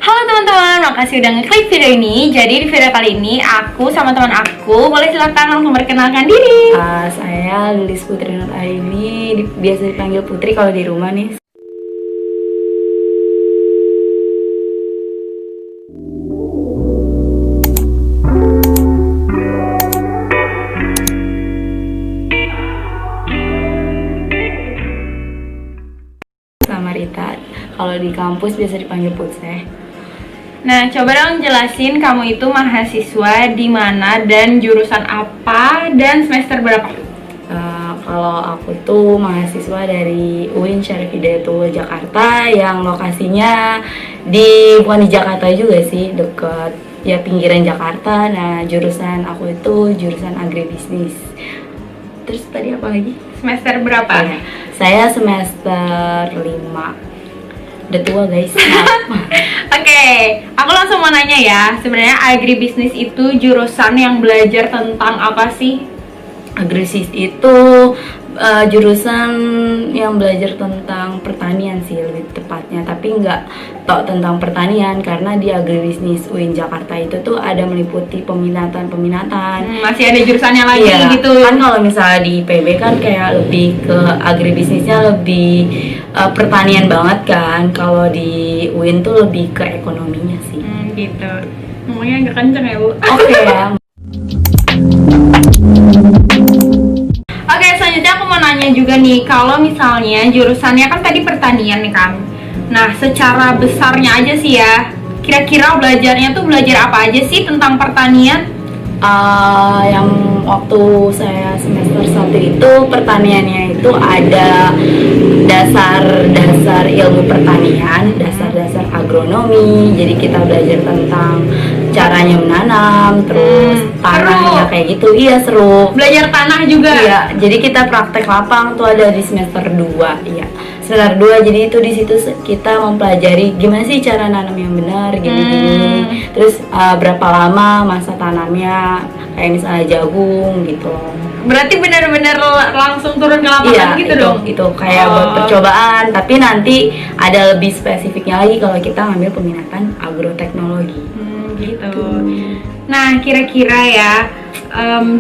Halo teman-teman, makasih udah ngeklik video ini. Jadi di video kali ini aku sama teman aku boleh silakan langsung memperkenalkan diri. Saya Lilis Putri Nur Aini, biasa dipanggil Putri kalau di rumah nih. Sama Rita, kalau di kampus biasa dipanggil Putseh. Nah, coba dong jelasin kamu itu mahasiswa di mana dan jurusan apa dan semester berapa? Kalau aku tuh mahasiswa dari UIN Syarif Hidayatullah Jakarta yang lokasinya bukan di Jakarta juga sih, deket ya pinggiran Jakarta. Nah, jurusan aku itu jurusan agribisnis. Terus tadi apa lagi? Semester berapa? Saya semester 5. Udah tua guys. Oke, aku langsung mau nanya ya. Sebenarnya agribisnis itu jurusan yang belajar tentang apa sih? Agribisnis itu jurusan yang belajar tentang pertanian sih lebih tepatnya, tapi nggak tok tentang pertanian karena di agribisnis UIN Jakarta itu tuh ada meliputi peminatan. Masih ada jurusannya lagi gitu. Kan kalau misalnya di PB kan kayak lebih ke agribisnisnya lebih pertanian banget kan. Kalau di UIN tuh lebih ke ekonominya sih. Gitu. Ngomongnya agak kenceng ya, Bu. Oke ya. Oke, selanjutnya aku mau nanya juga nih, kalau misalnya jurusannya kan tadi pertanian nih kan. Nah, secara besarnya aja sih ya, kira-kira belajarnya tuh belajar apa aja sih tentang pertanian? Yang waktu saya semester 1 itu pertaniannya itu ada dasar ilmu pertanian, dasar agronomi. Jadi kita belajar tentang caranya menanam, terus tanahnya kayak gitu. Iya, seru. Belajar tanah juga? Iya, jadi kita praktek lapang tuh ada di semester 2. Iya, semester 2. Jadi itu di situ kita mempelajari gimana sih cara nanam yang benar, gini. Terus berapa lama masa tanamnya, kayak misalnya jagung gitu. Berarti benar-benar langsung turun ke lapangan gitu dong? Itu kayak buat percobaan, tapi nanti ada lebih spesifiknya lagi kalau kita ngambil peminatan agroteknologi. Gitu. Nah, kira-kira ya,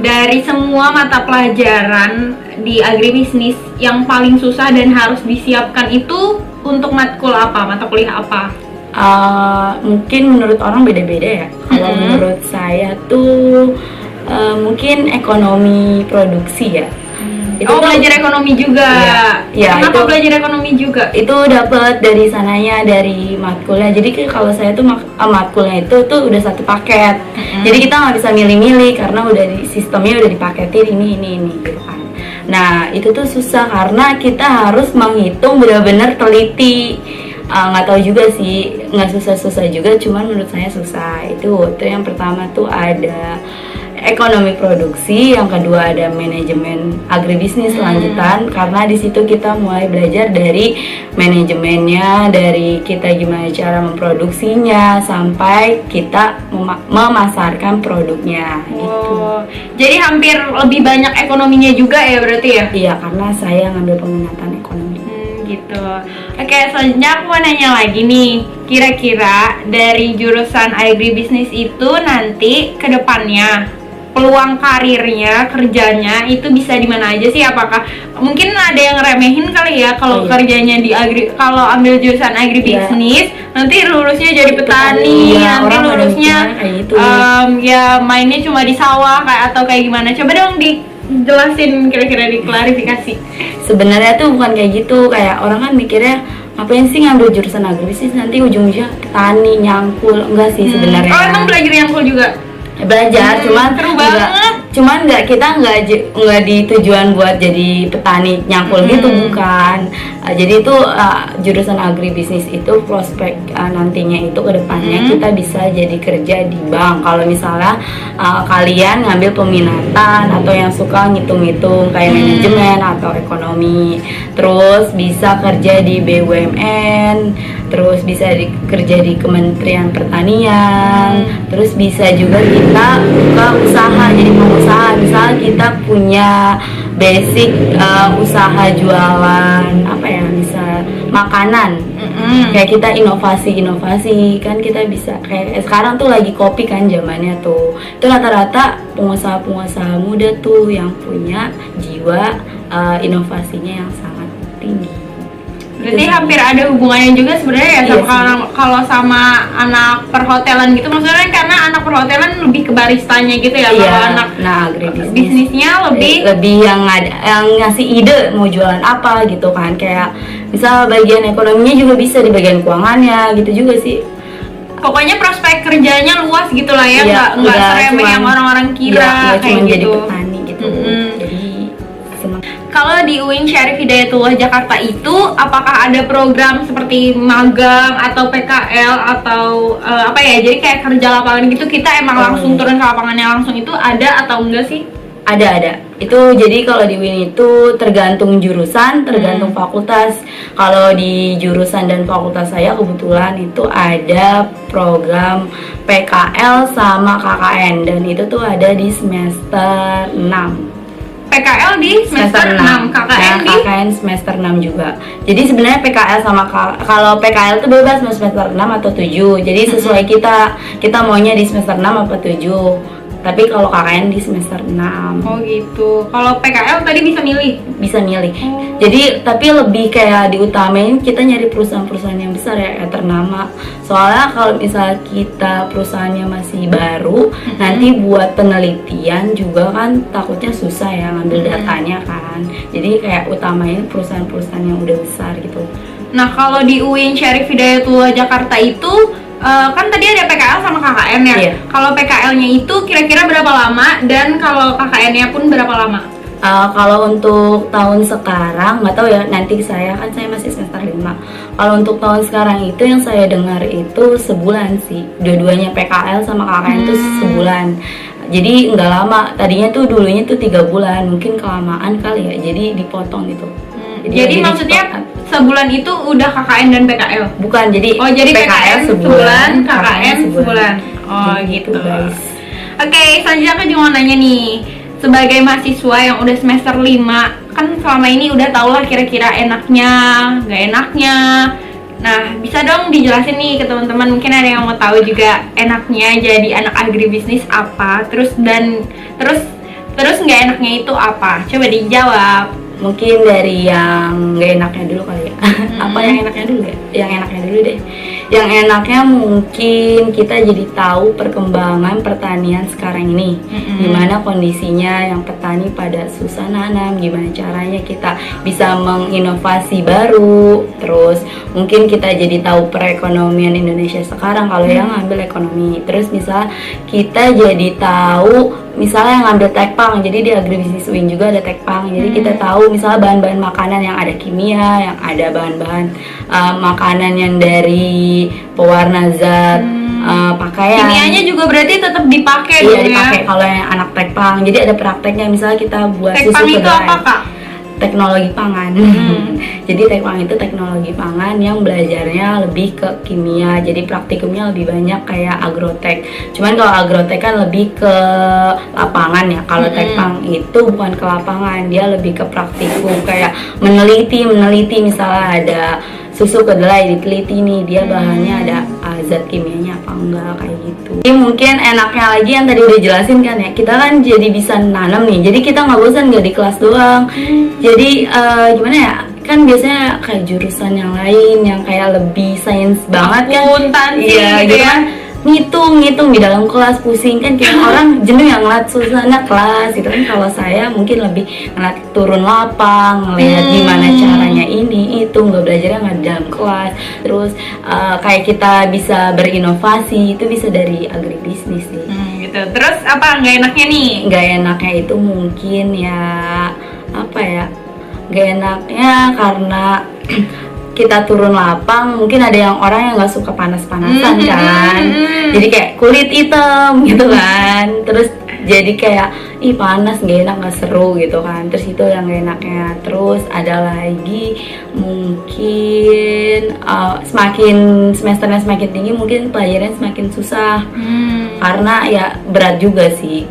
dari semua mata pelajaran di agribisnis yang paling susah dan harus disiapkan itu untuk matkul apa? Mata kuliah apa? Mungkin menurut orang beda-beda ya. Kalau menurut saya tuh mungkin ekonomi produksi ya. Itu belajar ekonomi juga. Iya, Kenapa itu belajar ekonomi juga? Itu dapat dari sananya, dari matkulnya. Jadi kalau saya tuh matkulnya itu tuh udah satu paket. Jadi kita nggak bisa milih-milih karena udah sistemnya udah dipaketin ini gitu kan. Nah, itu tuh susah karena kita harus menghitung benar-benar teliti. Nggak tahu juga sih, nggak susah-susah juga, cuman menurut saya susah. Itu yang pertama tuh ada ekonomi produksi, yang kedua ada manajemen agribisnis lanjutan, karena di situ kita mulai belajar dari manajemennya, dari kita gimana cara memproduksinya sampai kita memasarkan produknya gitu. Jadi hampir lebih banyak ekonominya juga ya berarti ya? Iya, karena saya ngambil peminatan ekonomi. Gitu. Oke, selanjutnya aku mau nanya lagi nih, kira-kira dari jurusan agribisnis itu nanti ke depannya peluang karirnya, kerjanya itu bisa di mana aja sih? Apakah mungkin ada yang remehin kali ya kalau kerjanya di kalau ambil jurusan agribisnis nanti lulusnya jadi petani, nanti lulusnya ya mainnya cuma di sawah atau kayak gimana? Coba dong dijelasin, kira-kira diklarifikasi. Sebenarnya tuh bukan kayak gitu, kayak orang kan mikirnya ngapain sih ngambil jurusan agribisnis nanti ujung-ujungnya petani, nyangkul. Enggak sih sebenarnya. Oh, emang belajar nyangkul juga? Belajar, cuman kita nggak di tujuan buat jadi petani nyangkul gitu, bukan. Jadi itu jurusan agribisnis itu prospek nantinya itu kedepannya kita bisa jadi kerja di bank. Kalau misalnya kalian ngambil peminatan atau yang suka ngitung-ngitung kayak manajemen atau ekonomi, terus bisa kerja di BUMN, terus bisa kerja di Kementerian Pertanian, terus bisa juga kita buka usaha, jadi pengusaha. Misalnya kita punya basic usaha jualan apa ya, bisa makanan. Kayak kita inovasi kan kita bisa kayak sekarang tuh lagi kopi kan zamannya tuh. Itu rata-rata pengusaha-pengusaha muda tuh yang punya jiwa inovasinya yang sangat tinggi. Berarti hampir ada hubungannya juga sebenarnya ya sama Iya kalau sama anak perhotelan gitu, maksudnya karena anak perhotelan lebih ke baristanya gitu ya. Iya. Kalau anak bisnisnya lebih yang ngasih ide mau jualan apa gitu kan, kayak misal bagian ekonominya juga bisa di bagian keuangannya gitu juga sih. Pokoknya prospek kerjanya luas gitu lah ya, nggak seremeh yang orang-orang kira kayak kayak cuma jadi gitu. petani gitu. Jadi Kalau di UIN Syarif Hidayatullah Jakarta itu, apakah ada program seperti magang atau PKL atau apa ya? Jadi kayak kerja lapangan gitu, kita emang langsung turun ke lapangannya langsung, itu ada atau enggak sih? Ada. Itu jadi kalau di UIN itu tergantung jurusan, tergantung fakultas. Kalau di jurusan dan fakultas saya kebetulan itu ada program PKL sama KKN, dan itu tuh ada di semester 6. PKL di semester 6, KKN semester 6 juga. Jadi sebenarnya PKL sama kalau PKL itu bebas mau semester 6 atau 7. Jadi sesuai kita maunya di semester 6 atau 7. Tapi kalau KKN di semester 6. Oh gitu. Kalau PKL tadi bisa milih? Bisa milih. Jadi tapi lebih kayak diutamain kita nyari perusahaan-perusahaan yang besar ya, ternama. Soalnya kalau misal kita perusahaannya masih baru, nanti buat penelitian juga kan takutnya susah ya ngambil datanya kan. Jadi kayak utamain perusahaan-perusahaan yang udah besar gitu. Nah, kalau di UIN Syarif Hidayatullah Jakarta itu kan tadi ada PKL sama KKN ya. Iya. Kalau PKL-nya itu kira-kira berapa lama, dan kalau KKN-nya pun berapa lama? Kalau untuk tahun sekarang nggak tahu ya, nanti saya masih semester 5. Kalau untuk tahun sekarang itu yang saya dengar itu sebulan sih. Dua-duanya PKL sama KKN itu sebulan. Jadi nggak lama. Tadinya tuh dulunya tuh 3 bulan, mungkin kelamaan kali ya. Jadi dipotong gitu. Jadi maksudnya sebulan itu udah KKN dan PKL? Bukan, jadi PKL sebulan, KKN sebulan. Oh gitu guys. Oke, selanjutnya aku juga mau nanya nih, sebagai mahasiswa yang udah semester 5, kan selama ini udah tau lah kira-kira enaknya, nggak enaknya. Nah, bisa dong dijelasin nih ke teman-teman, mungkin ada yang mau tahu juga enaknya jadi anak agribisnis apa, terus nggak enaknya itu apa? Coba dijawab. Mungkin dari yang nggak enaknya dulu kali ya. Apa yang enaknya dulu ya? Yang enaknya dulu deh. Yang enaknya mungkin kita jadi tahu perkembangan pertanian sekarang ini. Gimana kondisinya yang petani pada susah nanam, gimana caranya kita bisa menginovasi baru. Terus mungkin kita jadi tahu perekonomian Indonesia sekarang kalau yang ngambil ekonomi. Terus misal kita jadi tahu misalnya yang ngambil tekpang, jadi di agribisnis UIN juga ada tekpang, jadi kita tahu misalnya bahan-bahan makanan yang ada kimia, yang ada bahan-bahan makanan yang dari pewarna zat, pakaian. Kimianya juga berarti tetap dipakai. Iya dipakai kalau yang anak tekpang. Jadi ada prakteknya, misalnya kita buat tekpang susu itu kedelai. apa kak? Teknologi pangan. Jadi tekpang itu teknologi pangan yang belajarnya lebih ke kimia, jadi praktikumnya lebih banyak kayak agrotek. Cuman kalau agrotek kan lebih ke lapangan ya. Kalau tekpang itu bukan ke lapangan, dia lebih ke praktikum, kayak meneliti misalnya ada susu kedelai diteliti nih, dia bahannya ada zat kimianya apa enggak, kayak gitu. Ini mungkin enaknya lagi yang tadi udah jelasin kan ya, kita kan jadi bisa nanam nih, jadi kita nggak bosan nggak di kelas doang. Jadi gimana ya, kan biasanya kayak jurusan yang lain yang kayak lebih sains banget kan, iya gitu kan, ngitung di dalam kelas pusing kan, kayak orang jenuh yang ngeliat suasana kelas gitu kan. Kalau saya mungkin lebih ngeliat turun lapang, ngeliat gimana caranya ini itu, nggak belajarnya nggak di dalam kelas. Terus kayak kita bisa berinovasi, itu bisa dari agribisnis sih. Gitu. Terus apa nggak enaknya nih? Nggak enaknya itu mungkin ya apa ya, nggak enaknya karena kita turun lapang, mungkin ada yang orang yang nggak suka panas-panasan kan, jadi kayak kulit hitam gitu kan, terus jadi kayak ih panas, nggak enak, nggak seru gitu kan. Terus itu yang nggak enaknya. Terus ada lagi mungkin semakin semesternya semakin tinggi, mungkin pelajarannya semakin susah karena ya berat juga sih.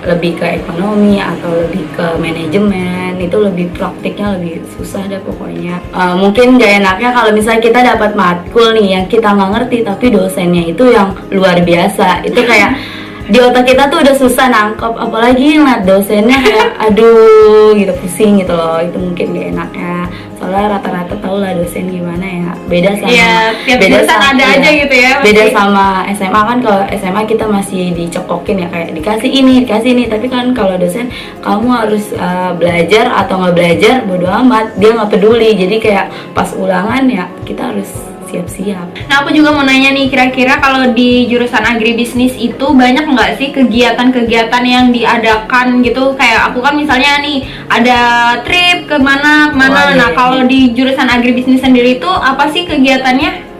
lebih ke ekonomi atau lebih ke manajemen, itu lebih praktiknya lebih susah deh pokoknya. Mungkin gak enaknya kalau misalnya kita dapat matkul nih yang kita nggak ngerti tapi dosennya itu yang luar biasa, itu kayak di otak kita tuh udah susah nangkep, apalagi ngeliat dosennya kayak aduh gitu, pusing gitu loh. Itu mungkin gak enaknya, soalnya rata-rata tau lah dosen gimana ya, beda sama tiap jurusan ada aja gitu ya. Beda sama SMA kan, kalau SMA kita masih dicokokin ya, kayak dikasih ini, tapi kan kalau dosen kamu harus belajar atau nggak belajar bodo amat, dia nggak peduli. Jadi kayak pas ulangan ya kita harus siap-siap. Nah, aku juga mau nanya nih, kira-kira kalau di jurusan agribisnis itu banyak nggak sih kegiatan-kegiatan yang diadakan gitu? Kayak aku kan misalnya nih ada trip kemana. Nah, kalau di jurusan agribisnis sendiri itu apa sih kegiatannya?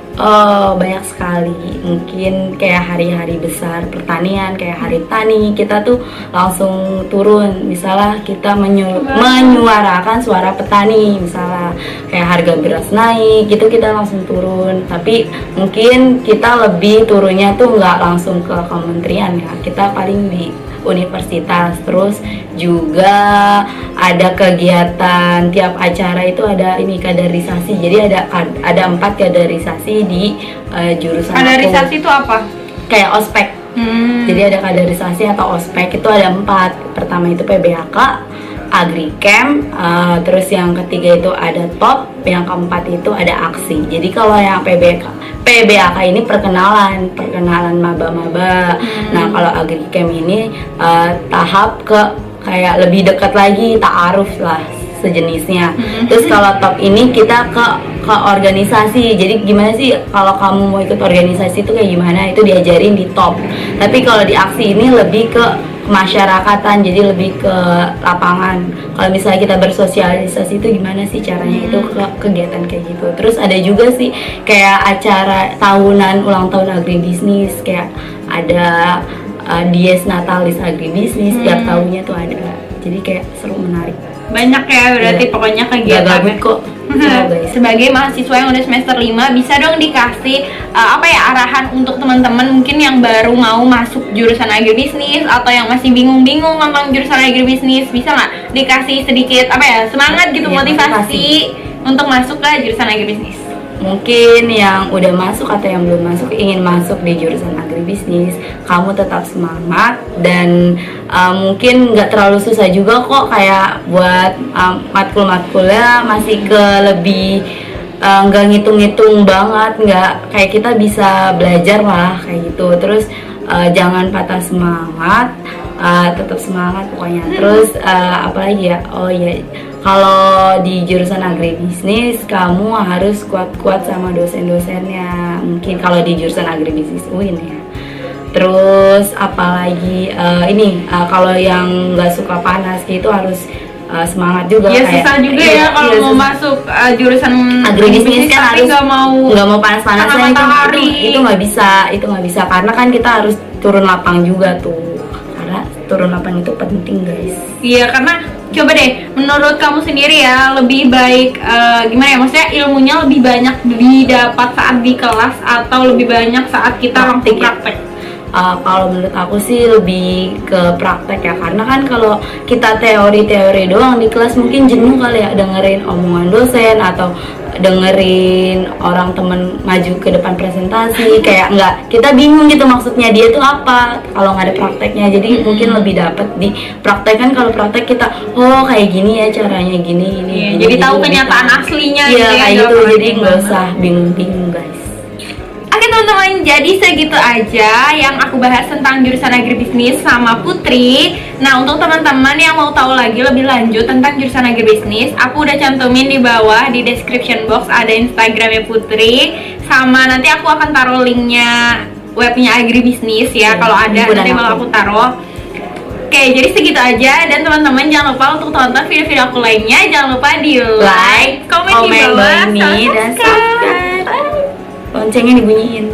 Banyak sekali, mungkin kayak hari-hari besar pertanian, kayak hari tani, kita tuh langsung turun, misalnya kita menyuarakan suara petani, misalnya kayak harga beras naik, gitu kita langsung turun. Tapi mungkin kita lebih turunnya tuh nggak langsung ke kementerian ya, kita paling di universitas. Terus juga ada kegiatan tiap acara itu ada ini kaderisasi, jadi ada 4 kaderisasi di jurusan. Kaderisasi itu apa? Kayak ospek. Jadi ada kaderisasi atau ospek itu ada 4. Pertama itu PBAK, Agricamp, terus yang ketiga itu ada top, yang keempat itu ada aksi. Jadi kalau yang PBAK ini perkenalan maba-maba. Nah kalau Agricamp ini tahap ke kayak lebih dekat lagi, ta'aruf lah sejenisnya. Terus kalau top ini kita ke organisasi. Jadi gimana sih kalau kamu mau ikut organisasi itu kayak gimana, itu diajarin di top. Tapi kalau di aksi ini lebih ke kemasyarakatan, jadi lebih ke lapangan. Kalau misalnya kita bersosialisasi itu gimana sih caranya, itu ke kegiatan kayak gitu. Terus ada juga sih kayak acara tahunan ulang tahun agribisnis, kayak ada Dies Natalis agribisnis, tiap tahunnya tuh ada. Jadi kayak seru, menarik. Banyak ya berarti pokoknya kegiatan. Gak gabut kok. Sebagai mahasiswa yang udah semester 5, bisa dong dikasih arahan untuk teman-teman mungkin yang baru mau masuk jurusan agribisnis atau yang masih bingung-bingung tentang jurusan agribisnis, bisa nggak dikasih sedikit semangat gitu, motivasi untuk masuk ke jurusan agribisnis? Mungkin yang udah masuk atau yang belum masuk, ingin masuk di jurusan agribisnis, kamu tetap semangat dan mungkin nggak terlalu susah juga kok, kayak buat matkul-matkulnya masih ke lebih nggak ngitung-ngitung banget, nggak kayak kita bisa belajar lah kayak gitu. Terus jangan patah semangat, tetap semangat pokoknya. Terus apalagi ya, oh ya, kalau di jurusan agribisnis kamu harus kuat-kuat sama dosen-dosennya. Mungkin kalau di jurusan agribisnis UIN ya. Terus apalagi kalau yang nggak suka panas gitu harus semangat juga. Ya susah juga ya kalau mau masuk jurusan agribisnis kan, harus nggak mau panas-panasan, itu nggak bisa karena kan kita harus turun lapang juga tuh, karena turun lapang itu penting guys. Iya, karena coba deh, menurut kamu sendiri ya, lebih baik gimana ya, maksudnya ilmunya lebih banyak didapat saat di kelas atau lebih banyak saat kita langsung praktek? Kalau menurut aku sih lebih ke praktek ya, karena kan kalau kita teori-teori doang di kelas mungkin jenuh kali ya, dengerin omongan dosen atau dengerin orang temen maju ke depan presentasi, kayak kita bingung gitu maksudnya dia tuh apa kalau nggak ada prakteknya. Jadi mungkin lebih dapat di praktek kan, kalau praktek kita kayak gini ya caranya, gini. Jadi tahu kenyataan aslinya gitu ya, kayak gitu, jadi nggak usah bingung-bingung guys. Oke teman-teman, jadi segitu aja yang aku bahas tentang jurusan agribisnis sama Putri. Nah, untuk teman-teman yang mau tahu lagi lebih lanjut tentang jurusan agribisnis, aku udah cantumin di bawah di description box ada Instagramnya Putri, sama nanti aku akan taruh linknya webnya agribisnis ya, kalau ada nanti bakal aku taruh. Oke, jadi segitu aja, dan teman-teman jangan lupa untuk tonton video-video aku lainnya. Jangan lupa di like, komen di bawah, dan subscribe. Loncengnya dibunyiin.